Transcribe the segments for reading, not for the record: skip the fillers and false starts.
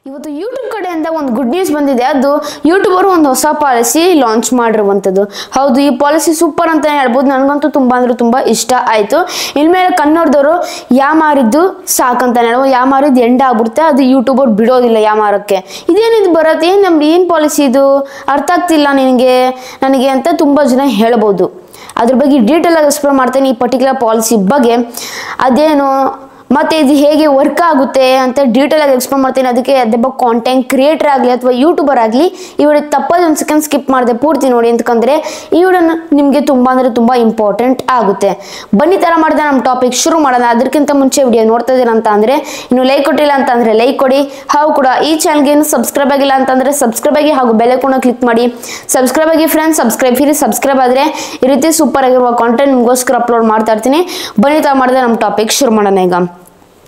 ಇವತ್ತು ಯೂಟ್ಯೂಬ್ ಕಡೆಯಿಂದ ಒಂದು ಗುಡ್ ನ್ಯೂಸ್ ಬಂದಿದೆ. ಅದು ಯೂಟ್ಯೂಬರ್ ಒಂದು ಹೊಸ ಪಾಲಿಸಿ ಲಾಂಚ್ ಮಾಡಿರುವಂಥದ್ದು. ಹೌದು, ಈ ಪಾಲಿಸಿ ಸೂಪರ್ ಅಂತ ಹೇಳ್ಬೋದು. ನನಗಂತೂ ತುಂಬಾ ಅಂದ್ರೆ ತುಂಬಾ ಇಷ್ಟ ಆಯಿತು. ಇನ್ಮೇಲೆ ಕನ್ನಡದವರು ಯಾಮಾರಿದ್ದು ಸಾಕಂತ ಹೇಳ್ಬೋದು. ಯಾಮಾರಿದ್ದು ಎಂಡ್ ಆಗ್ಬಿಡುತ್ತೆ, ಅದು ಯೂಟ್ಯೂಬರ್ ಬಿಡೋದಿಲ್ಲ ಯಾಮಾರಕ್ಕೆ. ಇದೇನಿದು ಬರುತ್ತೆ, ನಮ್ದು ಏನು ಪಾಲಿಸಿ ಇದು, ಅರ್ಥ ಆಗ್ತಿಲ್ಲ ನನಗೆ ಅಂತ ತುಂಬ ಜನ ಹೇಳ್ಬೋದು. ಅದ್ರ ಬಗ್ಗೆ ಡೀಟೇಲ್ ಆಗಿ ಎಕ್ಸ್ಪ್ಲೇನ್ ಮಾಡ್ತೇನೆ ಈ ಪರ್ಟಿಕ್ಯುಲರ್ ಪಾಲಿಸಿ ಬಗ್ಗೆ. ಅದೇನು ಮತ್ತೆ ಇದು ಹೇಗೆ ವರ್ಕ್ ಆಗುತ್ತೆ ಅಂತ ಡೀಟೇಲ್ ಆಗಿ ಎಕ್ಸ್ಪ್ಲೇನ್ ಮಾಡ್ತೀನಿ. ಅದಕ್ಕೆ ಅದೇ ಬಗ್ಗೆ ಕಾಂಟೆಂಟ್ ಕ್ರಿಯೇಟರ್ ಆಗಲಿ ಅಥವಾ ಯೂಟ್ಯೂಬರ್ ಆಗಲಿ ಈ ವಿಡಿಯೋ ತಪ್ಪದೆ ಒಂದು ಸೆಕೆಂಡ್ ಸ್ಕಿಪ್ ಮಾಡಿದೆ ಪೂರ್ತಿ ನೋಡಿ, ಅಂತಂದ್ರೆ ಈ ವಿಡಿಯೋ ನಿಮಗೆ ತುಂಬಾ ಅಂದ್ರೆ ತುಂಬಾ ಇಂಪಾರ್ಟೆಂಟ್ ಆಗುತ್ತೆ. ಬನ್ನಿ ತರ ಮಾಡಿದೆ ನಮ್ಮ ಟಾಪಿಕ್ ಶುರು ಮಾಡೋಣ. ಅದಕ್ಕಿಂತ ಮುಂಚೆ ವಿಡಿಯೋ ನೋಡ್ತಾ ಇದ್ದೀರಾ ಅಂತ ಅಂದ್ರೆ ಇನ್ನು ಲೈಕ್ ಕೊಟ್ಟಿಲ್ಲ ಅಂತಂದ್ರೆ ಲೈಕ್ ಕೊಡಿ. ಹಾಗೂ ಕೂಡ ಈ ಚಾನಲ್ಗೆ ಏನು ಸಬ್ಸ್ಕ್ರೈಬ್ ಆಗಿಲ್ಲ ಅಂತಂದ್ರೆ ಸಬ್ಸ್ಕ್ರೈಬ್ ಆಗಿ, ಹಾಗೂ ಬೆಲ್ ಐಕಾನ್ ಕ್ಲಿಕ್ ಮಾಡಿ ಸಬ್ಸ್ಕ್ರೈಬ್ ಆಗಿ ಫ್ರೆಂಡ್ಸ್. ಸಬ್ಸ್ಕ್ರೈಬ್ ಆದ್ರೆ ಈ ರೀತಿ ಸೂಪರ್ ಆಗಿರುವ ಕಾಂಟೆಂಟ್ ನಿಮಗೋಸ್ಕರ ಅಪ್ಲೋಡ್ ಮಾಡ್ತಾ ಇರ್ತೀನಿ. ಬನ್ನಿ ತರ ಮಾಡಿದೆ ನಮ್ಮ ಟಾಪಿಕ್ ಶುರು ಮಾಡೋಣ. ಈಗ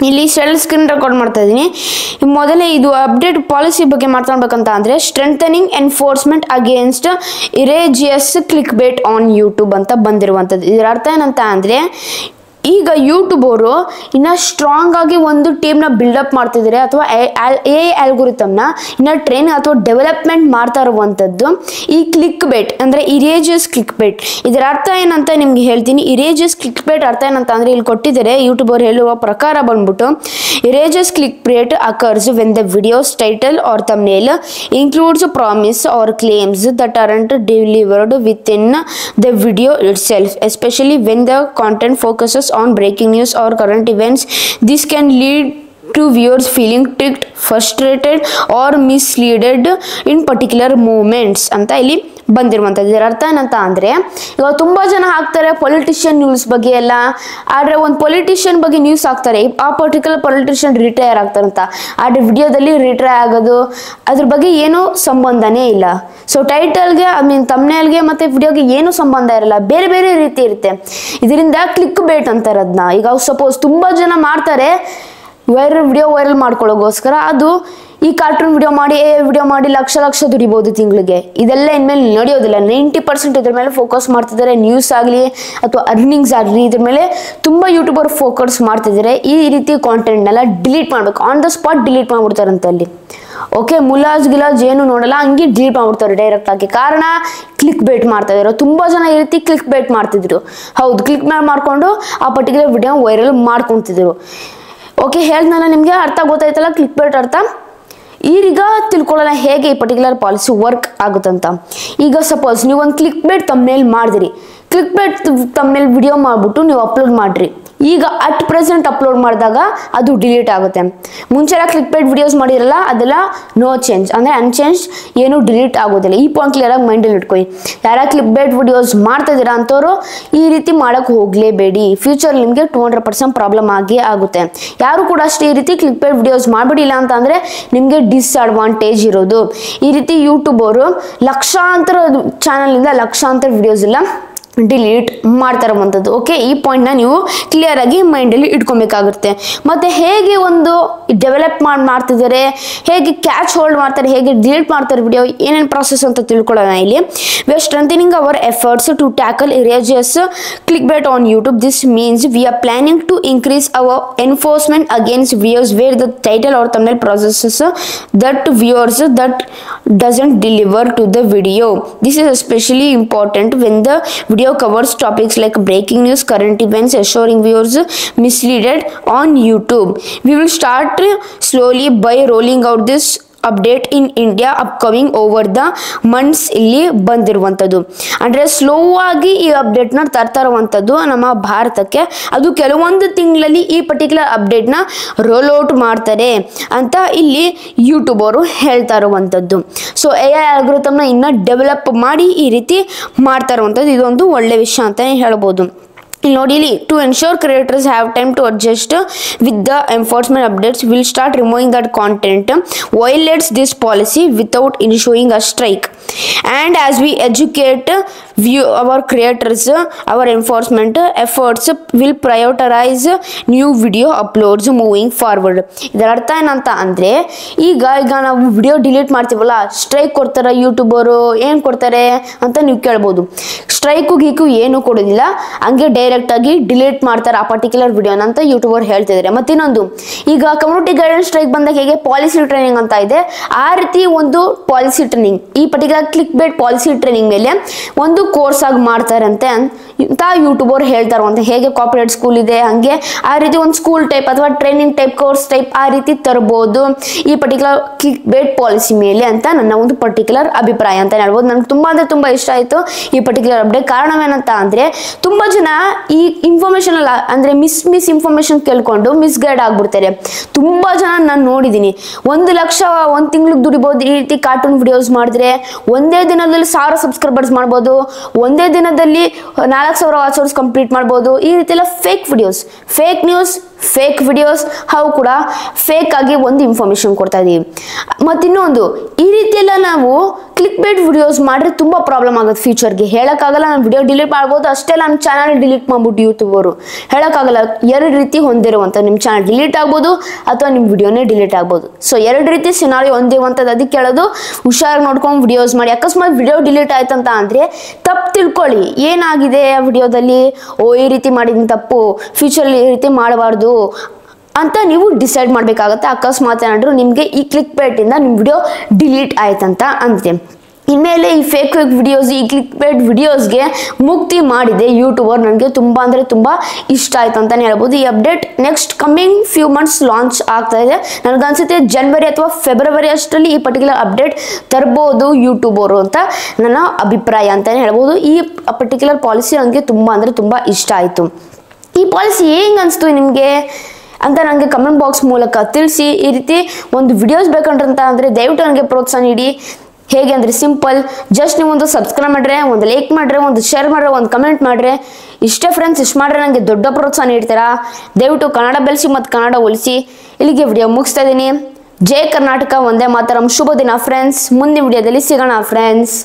ಇಲ್ಲಿ ಸ್ಕ್ರೀನ್ ರೆಕಾರ್ಡ್ ಮಾಡ್ತಾ ಇದ್ದೀನಿ. ಮೊದಲೇ ಇದು ಅಪ್ಡೇಟ್ ಪಾಲಿಸಿ ಬಗ್ಗೆ ಮಾತಾಡ್ಬೇಕಂತ ಅಂದರೆ strengthening enforcement against egregious clickbait on YouTube ಅಂತ ಬಂದಿರುವಂಥದ್ದು. ಇದರ ಅರ್ಥ ಏನಂತ ಅಂದರೆ ಈಗ ಯೂಟ್ಯೂಬ್ ಅವರು ಇನ್ನು ಸ್ಟ್ರಾಂಗ್ ಆಗಿ ಒಂದು ಟೀಮ್ನ ಬಿಲ್ಡಪ್ ಮಾಡ್ತಿದ್ದಾರೆ, ಅಥವಾ ಎ ಆಲ್ಗೋರಿಥಮ್ನ ಇನ್ನು ಟ್ರೈನ್ ಅಥವಾ ಡೆವಲಪ್ಮೆಂಟ್ ಮಾಡ್ತಾ ಇರುವಂಥದ್ದು ಈ ಕ್ಲಿಕ್ ಬೇಟ್ ಅಂದರೆ ಇರೇಜಿಯಸ್ ಕ್ಲಿಕ್ ಬೇಟ್. ಇದರ ಅರ್ಥ ಏನಂತ ನಿಮ್ಗೆ ಹೇಳ್ತೀನಿ. ಇರೇಜಿಯಸ್ ಕ್ಲಿಕ್ ಬೇಟ್ ಅರ್ಥ ಏನಂತ ಅಂದರೆ ಇಲ್ಲಿ ಕೊಟ್ಟಿದ್ದಾರೆ. ಯೂಟ್ಯೂಬ್ ಅವರು ಹೇಳುವ ಪ್ರಕಾರ ಬಂದ್ಬಿಟ್ಟು egregious clickbait occurs when the videos title or thumbnail includes promise or claims that aren't delivered within the video itself, especially when the content focuses on breaking news or current events. This can lead to viewers feeling tricked, frustrated or misled in particular moments ಅಂತ ಇಲ್ಲಿ ಬಂದಿರುವಂಥದ್ದು. ಇದರ ಅರ್ಥ ಏನಂತ ಅಂದರೆ ಇವಾಗ ತುಂಬ ಜನ ಹಾಕ್ತಾರೆ ಪೊಲಿಟಿಷಿಯನ್ ನ್ಯೂಸ್ ಬಗ್ಗೆ ಎಲ್ಲ. ಆದರೆ ಒಂದು ಪೊಲಿಟಿಷಿಯನ್ ಬಗ್ಗೆ ನ್ಯೂಸ್ ಹಾಕ್ತಾರೆ, ಆ ಪರ್ಟಿಕ್ಯುಲರ್ ಪೊಲಿಟಿಷಿಯನ್ ರಿಟೈರ್ ಆಗ್ತಾರಂತ. ಆದರೆ ವಿಡಿಯೋದಲ್ಲಿ ರಿಟೈರ್ ಆಗೋದು ಅದ್ರ ಬಗ್ಗೆ ಏನೂ ಸಂಬಂಧನೇ ಇಲ್ಲ. ಸೊ ಟೈಟಲ್ಗೆ ಥಂಬ್ನೇಲ್ಗೆ ಮತ್ತು ವಿಡಿಯೋಗೆ ಏನೂ ಸಂಬಂಧ ಇರಲ್ಲ, ಬೇರೆ ಬೇರೆ ರೀತಿ ಇರುತ್ತೆ. ಇದರಿಂದ ಕ್ಲಿಕ್ ಬೇಟ್ ಅಂತಾರೆ ಅದನ್ನ. ಈಗ ಸಪೋಸ್ ತುಂಬ ಜನ ಮಾಡ್ತಾರೆ ವೈರಲ್ ಮಾಡ್ಕೊಳ್ಳೋಗೋಸ್ಕರ. ಅದು ಈ ಕಾರ್ಟೂನ್ ವಿಡಿಯೋ ಮಾಡಿ ಲಕ್ಷ ದುಡಿಬೋದು ತಿಂಗಳಿಗೆ. ಇದೆಲ್ಲ ಇನ್ಮೇಲೆ ನಡೆಯೋದಿಲ್ಲ. 90% ಇದ್ರ ಮೇಲೆ ಫೋಕಸ್ ಮಾಡ್ತಿದ್ದಾರೆ. ನ್ಯೂಸ್ ಆಗಲಿ ಅಥವಾ ಅರ್ನಿಂಗ್ಸ್ ಆಗಲಿ ಇದ್ರ ಮೇಲೆ ತುಂಬ ಯೂಟ್ಯೂಬರ್ ಫೋಕಸ್ ಮಾಡ್ತಿದ್ದಾರೆ. ಈ ರೀತಿ ಕಾಂಟೆಂಟ್ನೆಲ್ಲ ಡಿಲೀಟ್ ಮಾಡಬೇಕು, ಆನ್ ದ ಸ್ಪಾಟ್ ಡಿಲೀಟ್ ಮಾಡ್ಬಿಡ್ತಾರಂತೆ ಅಲ್ಲಿ. ಓಕೆ, ಗಿಲಾಜ್ ಏನು ನೋಡಲ್ಲ, ಹಂಗೆ ಡಿಲೀಟ್ ಮಾಡ್ಬಿಡ್ತಾರೆ ಡೈರೆಕ್ಟ್ ಆಗಿ. ಕಾರಣ ಕ್ಲಿಕ್ ಬೇಟ್ ಮಾಡ್ತಾ ಇದ್ರು. ತುಂಬ ಜನ ಈ ರೀತಿ ಕ್ಲಿಕ್ ಬೇಟ್ ಮಾಡ್ತಿದ್ರು. ಹೌದು, ಕ್ಲಿಕ್ ಮಾಡ್ಕೊಂಡು ಆ ಪರ್ಟಿಕ್ಯುಲರ್ ವಿಡಿಯೋ ವೈರಲ್ ಮಾಡ್ಕೊತಿದ್ರು. ಓಕೆ, ಹೇಳ್ದಲ್ಲ ನಿಮಗೆ ಅರ್ಥ ಗೊತ್ತಾಯ್ತಲ್ಲ ಕ್ಲಿಕ್ ಬೇಟ್ ಅರ್ಥ. ಈಗ ತಿಳ್ಕೊಳ್ಳೋಣ ಹೇಗೆ ಈ ಪರ್ಟಿಕ್ಯುಲರ್ ಪಾಲಿಸಿ ವರ್ಕ್ ಆಗುತ್ತಂತ. ಈಗ ಸಪೋಸ್ ನೀವು ಒಂದು ಕ್ಲಿಕ್ ಬೇಟ್ ಥಂಬ್ನೇಲ್ ಮಾಡಿದ್ರಿ. ಕ್ಲಿಕ್ ಬೇಟ್ ಥಂಬ್ನೇಲ್ ವಿಡಿಯೋ ಮಾಡಿಬಿಟ್ಟು ನೀವು ಅಪ್ಲೋಡ್ ಮಾಡಿರಿ. ಈಗ ಅಟ್ ಪ್ರೆಸೆಂಟ್ ಅಪ್ಲೋಡ್ ಮಾಡಿದಾಗ ಅದು ಡಿಲೀಟ್ ಆಗುತ್ತೆ. ಮುಂಚೆಲ್ಲ ಕ್ಲಿಕ್ ಬೇಟ್ ವಿಡಿಯೋಸ್ ಮಾಡಿರಲ್ಲ, ಅದೆಲ್ಲ ನೋ ಚೇಂಜ್ ಅಂದರೆ ಅನ್ಚೇಂಜ್, ಏನು ಡಿಲೀಟ್ ಆಗೋದಿಲ್ಲ. ಈ ಪಾಯಿಂಟ್ ಕ್ಲಿಯರ್ ಆಗಿ ಮೈಂಡಲ್ಲಿ ಇಟ್ಕೊಳ್ಳಿ. ಯಾರ ಕ್ಲಿಕ್ ಬೇಟ್ ವಿಡಿಯೋಸ್ ಮಾಡ್ತಾ ಇದ್ದೀರಾ ಅಂಥವ್ರು ಈ ರೀತಿ ಮಾಡೋಕ್ಕೆ ಹೋಗಲೇಬೇಡಿ. ಫ್ಯೂಚರ್ ನಿಮಗೆ 200% ಪ್ರಾಬ್ಲಮ್ ಆಗೇ ಆಗುತ್ತೆ. ಯಾರು ಕೂಡ ಅಷ್ಟೇ ಈ ರೀತಿ ಕ್ಲಿಕ್ ಬೇಟ್ ವಿಡಿಯೋಸ್ ಮಾಡಿಬಿಡಿಲ್ಲ ಅಂತ ಅಂದರೆ ನಿಮಗೆ ಡಿಸ್ಅಡ್ವಾಂಟೇಜ್ ಇರೋದು. ಈ ರೀತಿ ಯೂಟ್ಯೂಬ್ ಅವರು ಲಕ್ಷಾಂತರ ಚಾನಲಿಂದ ಲಕ್ಷಾಂತರ ವಿಡಿಯೋಸ್ ಎಲ್ಲ ಡಿಲೀಟ್ ಮಾಡ್ತಾ ಇರುವಂಥದ್ದು. ಓಕೆ, ಈ ಪಾಯಿಂಟ್ನ ನೀವು ಕ್ಲಿಯರ್ ಆಗಿ ಮೈಂಡಲ್ಲಿ ಇಟ್ಕೊಬೇಕಾಗುತ್ತೆ. ಮತ್ತು ಹೇಗೆ ಒಂದು ಡೆವಲಪ್ ಮಾಡ್ತಿದ್ದಾರೆ, ಹೇಗೆ ಕ್ಯಾಚ್ ಹೋಲ್ಡ್ ಮಾಡ್ತಾರೆ, ಹೇಗೆ ಡಿಲೀಟ್ ಮಾಡ್ತಾರೆ ವಿಡಿಯೋ, ಏನೇನು ಪ್ರಾಸೆಸ್ ಅಂತ ತಿಳ್ಕೊಳ್ಳೋಣ ಇಲ್ಲಿ. We are strengthening our efforts to tackle egregious clickbait on YouTube. This means we are planning to increase our enforcement against videos where the title or thumbnail processes that viewers that doesn't deliver to the video. This is especially important when the video covers topics like breaking news, current events, assuring viewers misleaded on YouTube. We will start slowly by rolling out this update in India upcoming over the months. ಇಲ್ಲಿ ಬಂದಿರುವಂಥದ್ದು ಅಂದರೆ slow ಆಗಿ ಈ ಅಪ್ಡೇಟ್ನ ತರ್ತಾ ಇರುವಂಥದ್ದು ನಮ್ಮ ಭಾರತಕ್ಕೆ. ಅದು ಕೆಲವೊಂದು ತಿಂಗಳಲ್ಲಿ ಈ ಪರ್ಟಿಕ್ಯುಲರ್ ಅಪ್ಡೇಟ್ನ ರೋಲ್ ಔಟ್ ಮಾಡ್ತಾರೆ ಅಂತ ಇಲ್ಲಿ ಯೂಟ್ಯೂಬ್ ಅವರು ಹೇಳ್ತಾ ಇರುವಂಥದ್ದು. ಸೊ AI ಆಲ್ಗೋರಿಥಮ್ನ ಇನ್ನೂ ಡೆವಲಪ್ ಮಾಡಿ ಈ ರೀತಿ ಮಾಡ್ತಾ ಇರುವಂಥದ್ದು ಇದೊಂದು ಒಳ್ಳೆ ವಿಷಯ ಅಂತಲೇ ಹೇಳ್ಬೋದು. ನೋಡಿ ಇಲ್ಲಿ, to ensure creators have time to adjust with the enforcement updates will start removing that content violates this policy without issuing a strike. And as we educate our creators, our enforcement efforts will prioritize new video uploads moving forward. ಇದರ ಅರ್ಥ ಏನಂತ ಅಂದರೆ ಈಗ ನಾವು video delete ಮಾಡ್ತೀವಲ್ಲ, strike ಕೊಡ್ತಾರೆ YouTuber, ಏನು ಕೊಡ್ತಾರೆ ಅಂತ ನೀವು ಕೇಳ್ಬೋದು. ಸ್ಟ್ರೈಕು ಗೀಕು ಏನು ಕೊಡೋದಿಲ್ಲ, ಹಂಗೆ ಡೈರೆಕ್ಟ್ ಡೈರೆಕ್ಟ್ ಆಗಿ ಡಿಲೀಟ್ ಮಾಡ್ತಾರೆ ಆ ಪರ್ಟಿಕ್ಯುಲರ್ ವಿಡಿಯೋನ ಅಂತ ಯೂಟ್ಯೂಬರ್ ಹೇಳ್ತಿದ್ದಾರೆ. ಮತ್ತೆ ಇನ್ನೊಂದು, ಈಗ ಕಮ್ಯುನಿಟಿ ಗೈಡೆನ್ಸ್ ಸ್ಟ್ರೈಕ್ ಬಂದಾಗ ಹೇಗೆ ಪಾಲಿಸಿ ಟ್ರೈನಿಂಗ್ ಅಂತ ಇದೆ, ಆ ರೀತಿ ಒಂದು ಪಾಲಿಸಿ ಟ್ರೈನಿಂಗ್, ಈ particular click bait policy training ಮೇಲೆ ಒಂದು ಕೋರ್ಸ್ ಆಗಿ ಮಾಡ್ತಾರಂತೆ ಅಂತ ಯೂಟ್ಯೂಬರ್ ಹೇಳ್ತಾರಂತೆ. ಹೇಗೆ ಕಾರ್ಪೊರೇಟ್ ಸ್ಕೂಲ್ ಇದೆ ಹಂಗೆ ಆ ರೀತಿ ಒಂದು ಸ್ಕೂಲ್ ಟೈಪ್ ಅಥವಾ ಟ್ರೈನಿಂಗ್ ಟೈಪ್ ಕೋರ್ಸ್ ಟೈಪ್ ಆ ರೀತಿ ತರಬಹುದು ಈ ಪರ್ಟಿಕ್ಯುಲರ್ ಕ್ಲಿಕ್ ಬೇಟ್ ಪಾಲಿಸಿ ಮೇಲೆ ಅಂತ ನನ್ನ ಒಂದು ಪರ್ಟಿಕ್ಯುಲರ್ ಅಭಿಪ್ರಾಯ ಅಂತ ಹೇಳ್ಬೋದು. ನನಗೆ ತುಂಬಾ ಅಂದ್ರೆ ತುಂಬಾ ಇಷ್ಟ ಆಯ್ತು ಈ ಪರ್ಟಿಕ್ಯುಲರ್ ಅಪ್ಡೇಟ್. ಕಾರಣವೇನಂತ ಅಂದ್ರೆ ತುಂಬಾ ಜನ ಈ ಇನ್ಫಾರ್ಮೇಶನ್ ಅಲ್ಲ ಅಂದ್ರೆ ಮಿಸ್ ಇನ್ಫಾರ್ಮೇಶನ್ ಕೇಳ್ಕೊಂಡು ಮಿಸ್ಗೈಡ್ ಆಗ್ಬಿಡ್ತಾರೆ. ತುಂಬಾ ಜನ ನಾನು ನೋಡಿದೀನಿ, 1 ಲಕ್ಷ ಒಂದು ತಿಂಗಳಿಗೆ ದುಡಿಬಹುದು ಈ ರೀತಿ ಕಾರ್ಟೂನ್ ವಿಡಿಯೋಸ್ ಮಾಡಿದ್ರೆ, ಒಂದೇ ದಿನದಲ್ಲಿ 1000 ಸಬ್ಸ್ಕ್ರೈಬರ್ಸ್ ಮಾಡ್ಬೋದು, ಒಂದೇ ದಿನದಲ್ಲಿ 4000 ವಾಚ್ ಅವರ್ಸ್ ಕಂಪ್ಲೀಟ್ ಮಾಡ್ಬೋದು. ಈ ರೀತಿ ಎಲ್ಲ fake videos, fake news, fake videos ಅವು ಕೂಡ ಫೇಕ್ ಆಗಿ ಒಂದು ಇನ್ಫಾರ್ಮೇಶನ್ ಕೊಡ್ತಾ ಇದೀವಿ. ಮತ್ತಿನ್ನೊಂದು, ಈ ರೀತಿ ಎಲ್ಲ ನಾವು ಕ್ಲಿಕ್ ಬೇಟ್ ವಿಡಿಯೋಸ್ ಮಾಡಿದ್ರೆ ತುಂಬಾ ಪ್ರಾಬ್ಲಮ್ ಆಗುತ್ತೆ ಫ್ಯೂಚರ್ಗೆ. ಹೇಳಕ್ಕಾಗಲ್ಲ, ನಾನು ವಿಡಿಯೋ ಡಿಲೀಟ್ ಮಾಡ್ಬೋದು, ಅಷ್ಟೇ ನನ್ನ ಚಾನಲ್ ಡಿಲೀಟ್ ಮಾಡ್ಬಿಟ್ಟು ಯೂಟ್ಯೂಬರು ಹೇಳಕ್ಕಾಗಲ್ಲ. 2 ರೀತಿ ಹೊಂದಿರುವಂತ ನಿಮ್ಮ ಚಾನಲ್ ಡಿಲೀಟ್ ಆಗ್ಬೋದು ಅಥವಾ ನಿಮ್ಮ ವಿಡಿಯೋನೇ ಡಿಲೀಟ್ ಆಗ್ಬೋದು. ಸೊ 2 ರೀತಿ ಸಿನಾರಿಯೋ ಹೊಂದಿರುವಂಥದ್ದು. ಅದಕ್ಕೆ ಹೇಳೋದು ಹುಷಾರಾಗಿ ನೋಡ್ಕೊಂಡು ವಿಡಿಯೋಸ್ ಮಾಡಿ. ಅಕಸ್ಮಾತ್ ವಿಡಿಯೋ ಡಿಲೀಟ್ ಆಯ್ತಂತ ಅಂದ್ರೆ ತಪ್ಪು ತಿಳ್ಕೊಳ್ಳಿ, ಏನಾಗಿದೆ ಆ ವಿಡಿಯೋದಲ್ಲಿ, ಈ ರೀತಿ ಮಾಡಿದ ತಪ್ಪು, ಫ್ಯೂಚರಲ್ಲಿ ಈ ರೀತಿ ಮಾಡಬಾರ್ದು ಅಂತ ನೀವು ಡಿಸೈಡ್ ಮಾಡಬೇಕಾಗತ್ತೆ. ಅಕಸ್ಮಾತ್ ಏನಾದ್ರು ನಿಮಗೆ ಈ ಕ್ಲಿಕ್ ಬೇಟ್ ಇಂದ ನಿಮ್ಮ ವಿಡಿಯೋ ಡಿಲೀಟ್ ಆಯ್ತಂತ ಅಂದ್ರೆ. ಇನ್ಮೇಲೆ ಈ ಫೇಕ್ ವಿಡಿಯೋಸ್, ಈ ಕ್ಲಿಕ್ ಬೇಟ್ ವಿಡಿಯೋಸ್ಗೆ ಮುಕ್ತಿ ಮಾಡಿದೆ ಯೂಟ್ಯೂಬರ್. ನನಗೆ ತುಂಬಾ ಅಂದ್ರೆ ತುಂಬಾ ಇಷ್ಟ ಆಯ್ತು ಅಂತಾನೆ ಹೇಳ್ಬೋದು. ಈ update next coming few months launch ಆಗ್ತಾ ಇದೆ. ನನಗನ್ಸುತ್ತೆ ಜನವರಿ ಅಥವಾ ಫೆಬ್ರವರಿ ಅಷ್ಟರಲ್ಲಿ ಈ ಪರ್ಟಿಕ್ಯುಲರ್ ಅಪ್ಡೇಟ್ ತರ್ಬೋದು ಯೂಟ್ಯೂಬರು ಅಂತ ನನ್ನ ಅಭಿಪ್ರಾಯ ಅಂತಾನೆ ಹೇಳ್ಬೋದು. ಈ ಪರ್ಟಿಕ್ಯುಲರ್ ಪಾಲಿಸಿ ನನಗೆ ತುಂಬಾ ಅಂದ್ರೆ ತುಂಬಾ ಇಷ್ಟ ಆಯ್ತು. ಈ ಪಾಲಿಸಿ ಹೆಂಗ್ ಅನಿಸ್ತು ನಿಮಗೆ ಅಂತ ನನಗೆ ಕಮೆಂಟ್ ಬಾಕ್ಸ್ ಮೂಲಕ ತಿಳಿಸಿ. ಈ ರೀತಿ ಒಂದು ವಿಡಿಯೋಸ್ ಬೇಕಂತ ಅಂದರೆ ದಯವಿಟ್ಟು ನನಗೆ ಪ್ರೋತ್ಸಾಹ ನೀಡಿ. ಹೇಗೆ ಅಂದರೆ ಸಿಂಪಲ್, ಜಸ್ಟ್ ನೀವು ಒಂದು ಸಬ್ಸ್ಕ್ರೈಬ್ ಮಾಡ್ರೆ, ಒಂದು ಲೈಕ್ ಮಾಡ್ರೆ, ಒಂದು ಶೇರ್ ಮಾಡ್ರೆ, ಒಂದು ಕಮೆಂಟ್ ಮಾಡ್ರೆ, ಇಷ್ಟೇ ಫ್ರೆಂಡ್ಸ್. ಇಷ್ಟು ಮಾಡ್ರೆ ನನಗೆ ದೊಡ್ಡ ಪ್ರೋತ್ಸಾಹ ನೀಡ್ತೀರಾ. ದಯವಿಟ್ಟು ಕನ್ನಡ ಬೆಳೆಸಿ ಮತ್ತು ಕನ್ನಡ ಉಳಿಸಿ. ಇಲ್ಲಿಗೆ ವಿಡಿಯೋ ಮುಗಿಸ್ತಾ ಇದ್ದೀನಿ. ಜೈ ಕರ್ನಾಟಕ, ಒಂದೇ ಮಾತರಂ. ಶುಭ ದಿನ ಫ್ರೆಂಡ್ಸ್. ಮುಂದಿನ ವಿಡಿಯೋದಲ್ಲಿ ಸಿಗೋಣ ಫ್ರೆಂಡ್ಸ್.